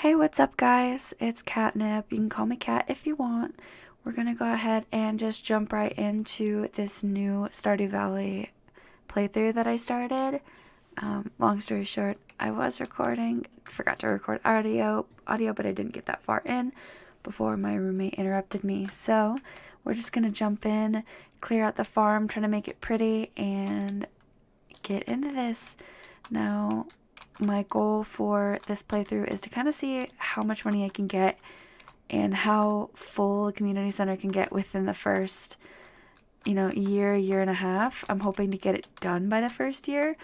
Hey, what's up, guys? It's Catnip. You can call me Cat if you want. We're gonna go ahead and just jump right into this new Stardew Valley playthrough that I started. Long story short, I was recording, forgot to record audio, but I didn't get that far in before my roommate interrupted me. So we're just gonna jump in, clear out the farm, trying to make it pretty, and get into this. Now, my goal for this playthrough is to kind of see how much money I can get and how full a community center can get within the first, year and a half. I'm hoping to get it done by the first year,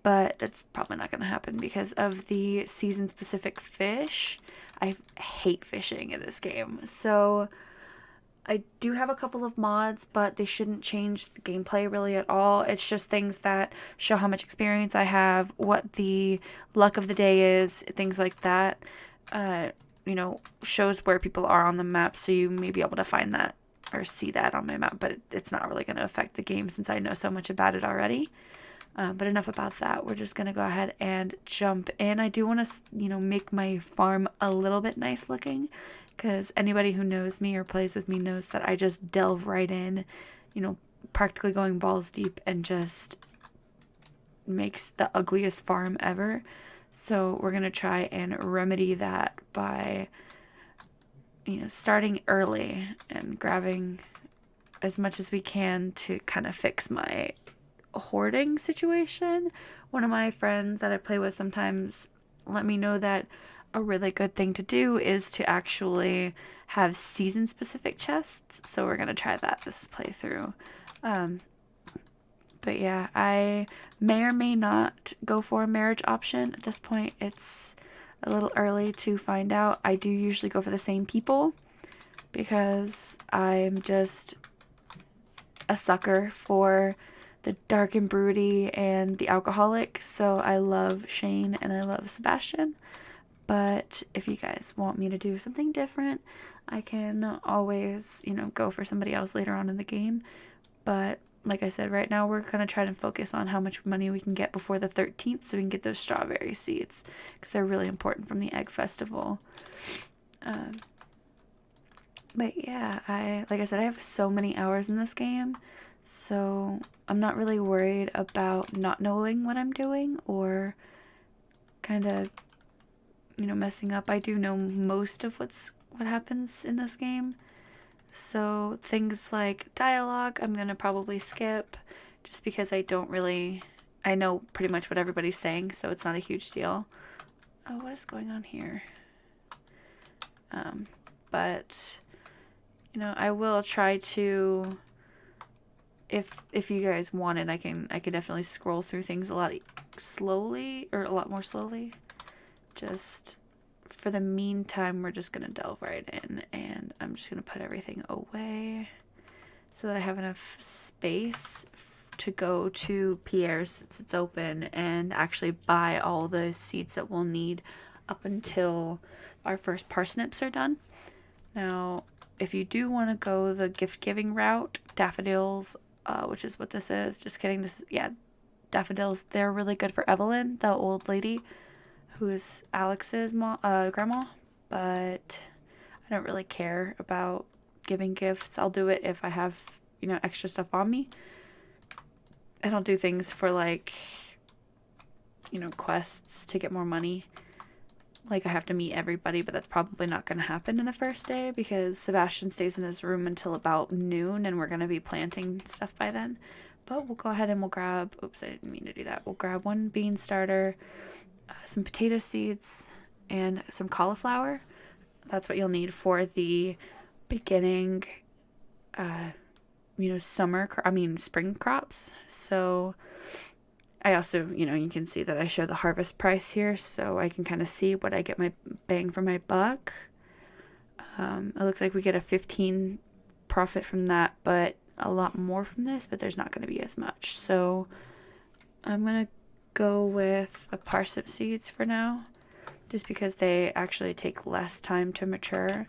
but that's probably not going to happen because of the season specific fish. I hate fishing in this game. So I do have a couple of mods, but they shouldn't change the gameplay really at all. It's just things that show how much experience I have, what the luck of the day is, things like that. Shows where people are on the map, so you may be able to find that or see that on my map, but it's not really going to affect the game since I know so much about it already. But enough about that. We're just going to go ahead and jump in. I do want to, make my farm a little bit nice looking because anybody who knows me or plays with me knows that I just delve right in, practically going balls deep and just makes the ugliest farm ever. So we're going to try and remedy that by, starting early and grabbing as much as we can to kind of fix my hoarding situation. One of my friends that I play with sometimes let me know that a really good thing to do is to actually have season specific chests. So we're going to try that this playthrough. But yeah, I may or may not go for a marriage option. At this point, it's a little early to find out. I do usually go for the same people because I'm just a sucker for the dark and broody and the alcoholic. So I love Shane and I love Sebastian. But if you guys want me to do something different, I can always, go for somebody else later on in the game. But like I said, right now we're going to try to focus on how much money we can get before the 13th so we can get those strawberry seeds because they're really important from the egg festival. But yeah, like I said, I have so many hours in this game, so I'm not really worried about not knowing what I'm doing or kind of, messing up. I do know most of what happens in this game. So things like dialogue, I'm gonna probably skip just because I know pretty much what everybody's saying, so it's not a huge deal. Oh, what is going on here? But I will try to. If you guys want it, I can definitely scroll through things a lot slowly or a lot more slowly. Just for the meantime, we're just gonna delve right in, and I'm just gonna put everything away so that I have enough space to go to Pierre's since it's open and actually buy all the seeds that we'll need up until our first parsnips are done. Now, if you do want to go the gift giving route, daffodils, which is what this is, just kidding, daffodils, they're really good for Evelyn, the old lady who is Alex's grandma, but I don't really care about giving gifts. I'll do it if I have, extra stuff on me. I don't do things for quests to get more money. Like I have to meet everybody, but that's probably not going to happen in the first day because Sebastian stays in his room until about noon and we're going to be planting stuff by then. But we'll go ahead and we'll grab, oops, I didn't mean to do that. We'll grab one bean starter, some potato seeds, and some cauliflower. That's what you'll need for the beginning, spring crops. So I also, you can see that I show the harvest price here, so I can kind of see what I get my bang for my buck. It looks like we get a 15 profit from that, but a lot more from this, but there's not going to be as much. So I'm going to go with the parsnip seeds for now, just because they actually take less time to mature. And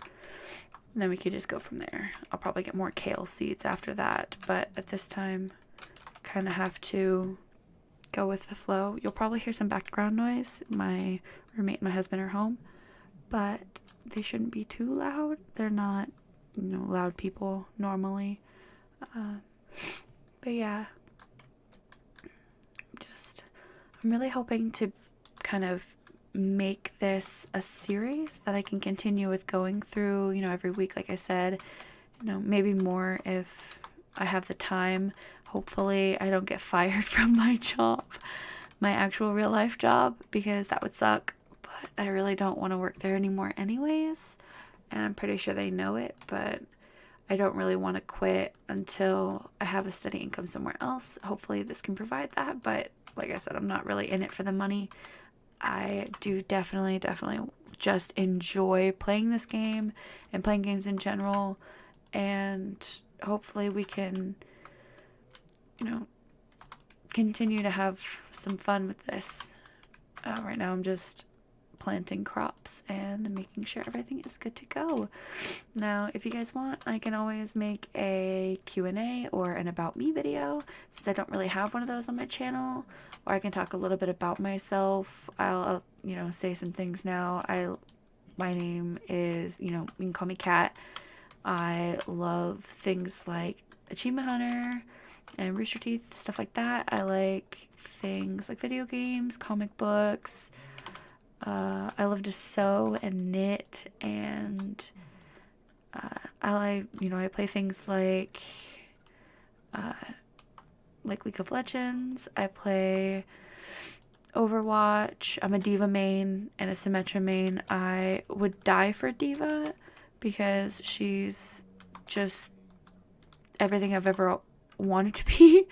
then we could just go from there. I'll probably get more kale seeds after that, but at this time, kind of have to go with the flow. You'll probably hear some background noise. My roommate and my husband are home, but they shouldn't be too loud. They're not, loud people normally. But yeah, I'm really hoping to kind of make this a series that I can continue with going through, every week, like I said, maybe more if I have the time. Hopefully I don't get fired from my job, my actual real life job, because that would suck, but I really don't want to work there anymore anyways, and I'm pretty sure they know it, but I don't really want to quit until I have a steady income somewhere else. Hopefully this can provide that, but like I said, I'm not really in it for the money. I do definitely just enjoy playing this game and playing games in general, and hopefully we can, continue to have some fun with this. Right now I'm just planting crops and making sure everything is good to go. Now, if you guys want, I can always make a Q&A or an about me video, since I don't really have one of those on my channel, or I can talk a little bit about myself. I'll say some things now. My name is, you can call me Cat. I love things like Achievement Hunter and Rooster Teeth, stuff like that. I like things like video games, comic books. I love to sew and knit, and I play things like League of Legends. I play Overwatch. I'm a Diva main and a Symmetra main. I would die for Diva because she's just everything I've ever wanted to be.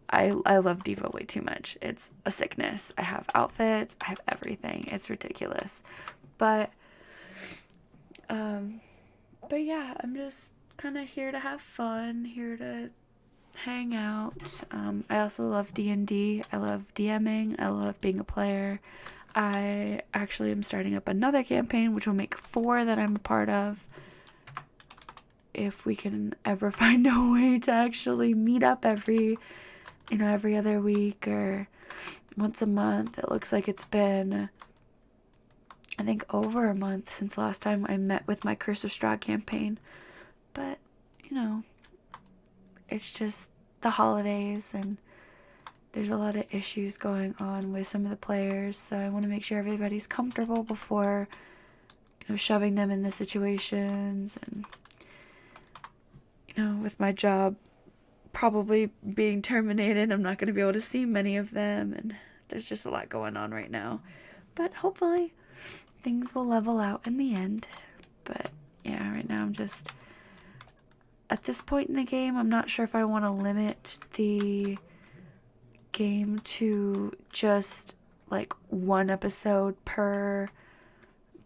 I love Diva way too much. It's a sickness. I have outfits. I have everything. It's ridiculous. But yeah, I'm just kind of here to have fun, here to hang out. I also love D&D. I love DMing. I love being a player. I actually am starting up another campaign, which will make 4 that I'm a part of. If we can ever find a way to actually meet up every other week or once a month. It looks like it's been, I think, over a month since last time I met with my Curse of Strahd campaign. But, it's just the holidays and there's a lot of issues going on with some of the players, so I want to make sure everybody's comfortable before, shoving them in the situations. And, with my job probably being terminated, I'm not going to be able to see many of them, and there's just a lot going on right now. But hopefully things will level out in the end. But yeah, right now I'm just at this point in the game, I'm not sure if I want to limit the game to just like 1 episode per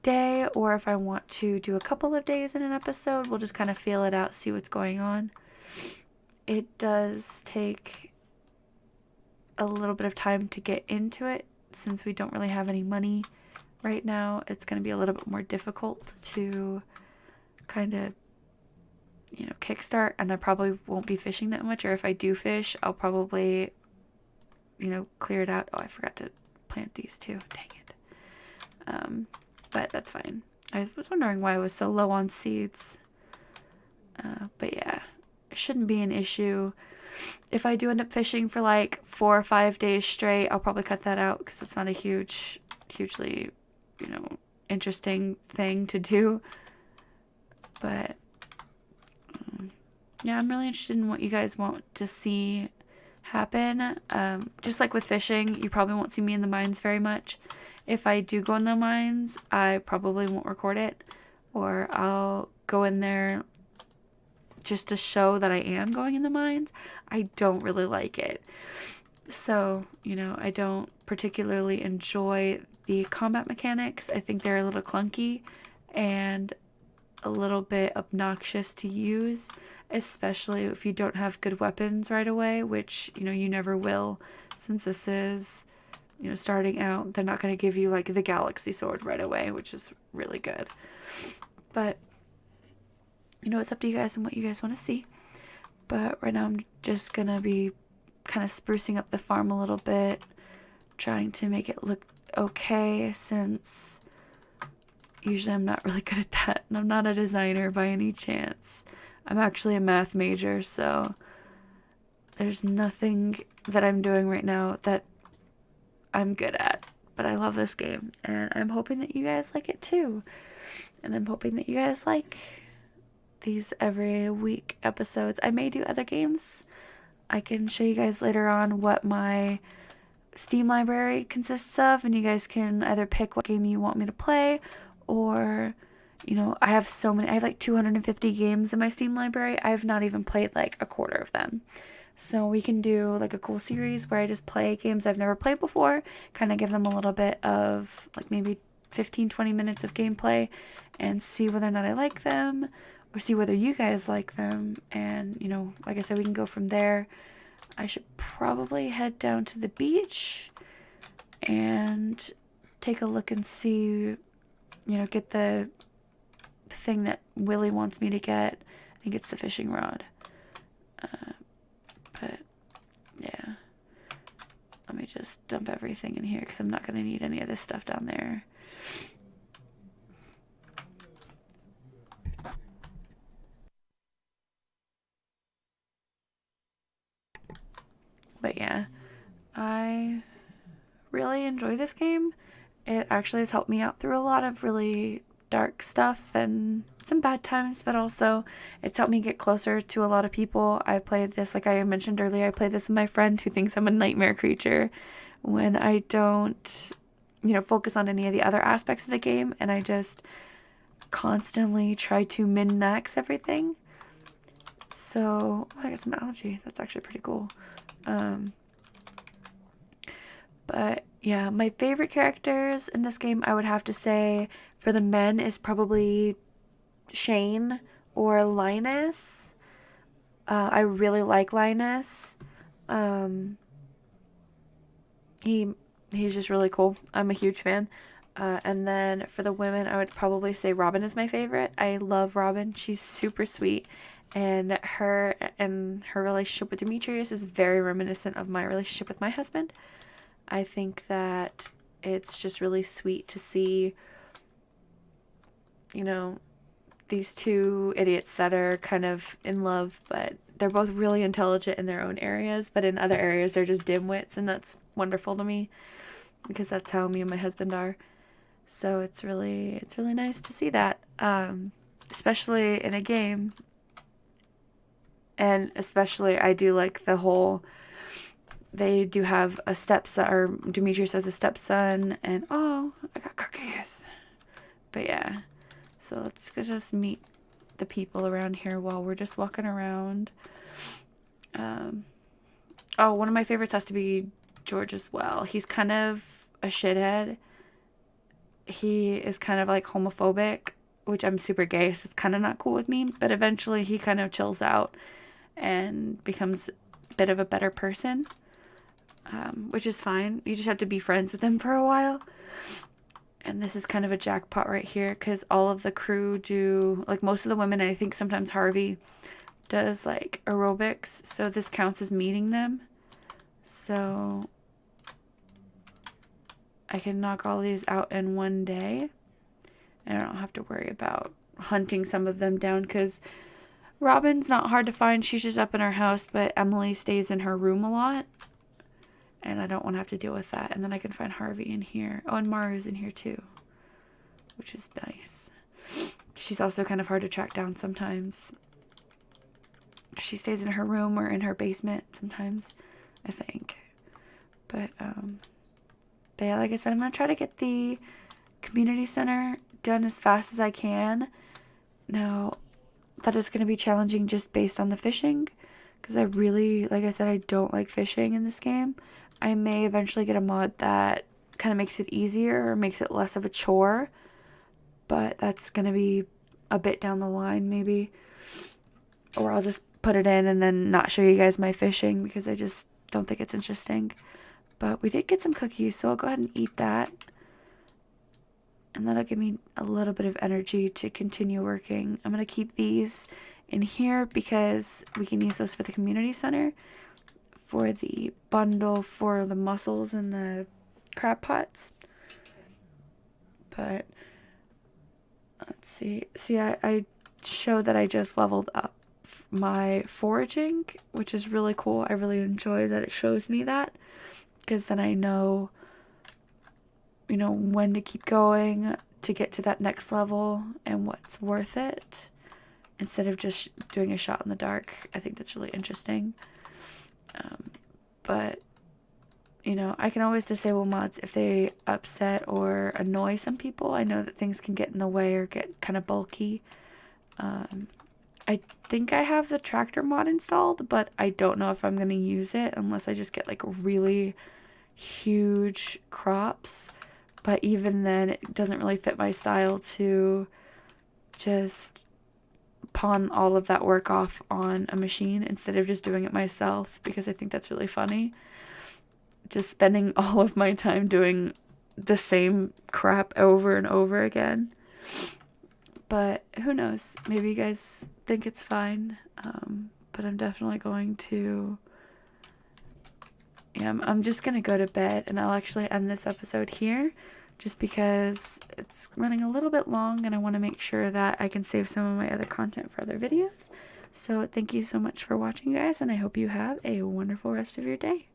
day, or if I want to do a couple of days in an episode. We'll just kind of feel it out, see what's going on. It does take a little bit of time to get into it, since we don't really have any money right now. It's going to be a little bit more difficult to kind of, kickstart, and I probably won't be fishing that much, or if I do fish, I'll probably, clear it out. Oh, I forgot to plant these too. Dang it. But that's fine. I was wondering why I was so low on seeds. But yeah, it shouldn't be an issue. If I do end up fishing for like 4 or 5 days straight, I'll probably cut that out because it's not a hugely, interesting thing to do. But yeah, I'm really interested in what you guys want to see happen. Just like with fishing, you probably won't see me in the mines very much. If I do go in the mines, I probably won't record it, or I'll go in there just to show that I am going in the mines. I don't really like it. So, I don't particularly enjoy the combat mechanics. I think they're a little clunky and a little bit obnoxious to use, especially if you don't have good weapons right away, which, you never will, since this is, starting out. They're not going to give you like the galaxy sword right away, which is really good. But it's up to you guys and what you guys want to see. But right now I'm just going to be kind of sprucing up the farm a little bit, trying to make it look okay, since usually I'm not really good at that, and I'm not a designer by any chance. I'm actually a math major, so there's nothing that I'm doing right now that I'm good at. But I love this game, and I'm hoping that you guys like it too. And I'm hoping that you guys like these every week episodes. I may do other games. I can show you guys later on what my Steam library consists of, and you guys can either pick what game you want me to play, or, you know, I have so many. I have like 250 games in my Steam library. I have not even played like a quarter of them. So we can do like a cool series where I just play games I've never played before, kind of give them a little bit of like maybe 15-20 minutes of gameplay and see whether or not I like them, or see whether you guys like them. And, you know, like I said, we can go from there. I should probably head down to the beach and take a look and see, you know, get the thing that Willie wants me to get. I think it's the fishing rod. But yeah, let me just dump everything in here because I'm not going to need any of this stuff down there. But yeah, I really enjoy this game. It actually has helped me out through a lot of really dark stuff and some bad times, but also it's helped me get closer to a lot of people. I played this, like I mentioned earlier, I played this with my friend who thinks I'm a nightmare creature when I don't, you know, focus on any of the other aspects of the game, and I just constantly try to min-max everything. So, oh, I got some algae. That's actually pretty cool. But yeah, my favorite characters in this game, I would have to say, for the men is probably Shane or Linus. I really like Linus. He's just really cool. I'm a huge fan. And then for the women, I would probably say Robin is my favorite. I love Robin. She's super sweet. And her relationship with Demetrius is very reminiscent of my relationship with my husband. I think that it's just really sweet to see, you know, these two idiots that are kind of in love, but they're both really intelligent in their own areas, but in other areas they're just dimwits, and that's wonderful to me because that's how me and my husband are. So it's really nice to see that, especially in a game. And especially I do like the whole, they do have a stepson, or Demetrius has a stepson, and oh, I got cookies. But yeah, so let's just meet the people around here while we're just walking around. Oh, one of my favorites has to be George as well. He's kind of a shithead. He is kind of like homophobic, which I'm super gay, so it's kind of not cool with me. But eventually he kind of chills out and becomes a bit of a better person, which is fine. You just have to be friends with him for a while. And this is kind of a jackpot right here because all of the crew do, like most of the women, I think sometimes Harvey does like aerobics, so this counts as meeting them. So I can knock all these out in one day, and I don't have to worry about hunting some of them down because Robin's not hard to find. She's just up in her house, but Emily stays in her room a lot, and I don't want to have to deal with that. And then I can find Harvey in here. Oh, and Maru's in here too, which is nice. She's also kind of hard to track down sometimes. She stays in her room or in her basement sometimes, I think. But yeah, like I said, I'm going to try to get the community center done as fast as I can. Now, that is going to be challenging just based on the fishing, because I really, like I said, I don't like fishing in this game. I may eventually get a mod that kind of makes it easier or makes it less of a chore, but that's going to be a bit down the line maybe. Or I'll just put it in and then not show you guys my fishing because I just don't think it's interesting. But we did get some cookies, so I'll go ahead and eat that. And that'll give me a little bit of energy to continue working. I'm going to keep these in here because we can use those for the community center, for the bundle for the mussels and the crab pots. But I show that I just leveled up my foraging, which is really cool. I really enjoy that it shows me that, because then I know, when to keep going to get to that next level and what's worth it, instead of just doing a shot in the dark. I think that's really interesting. But I can always disable mods if they upset or annoy some people. I know that things can get in the way or get kind of bulky. I think I have the tractor mod installed, but I don't know if I'm going to use it unless I just get like really huge crops. But even then, it doesn't really fit my style to just pawn all of that work off on a machine instead of just doing it myself, because I think that's really funny. Just spending all of my time doing the same crap over and over again. But who knows? Maybe you guys think it's fine. But I'm definitely going to... Yeah, I'm just going to go to bed, and I'll actually end this episode here, just because it's running a little bit long and I want to make sure that I can save some of my other content for other videos. So thank you so much for watching, guys, and I hope you have a wonderful rest of your day.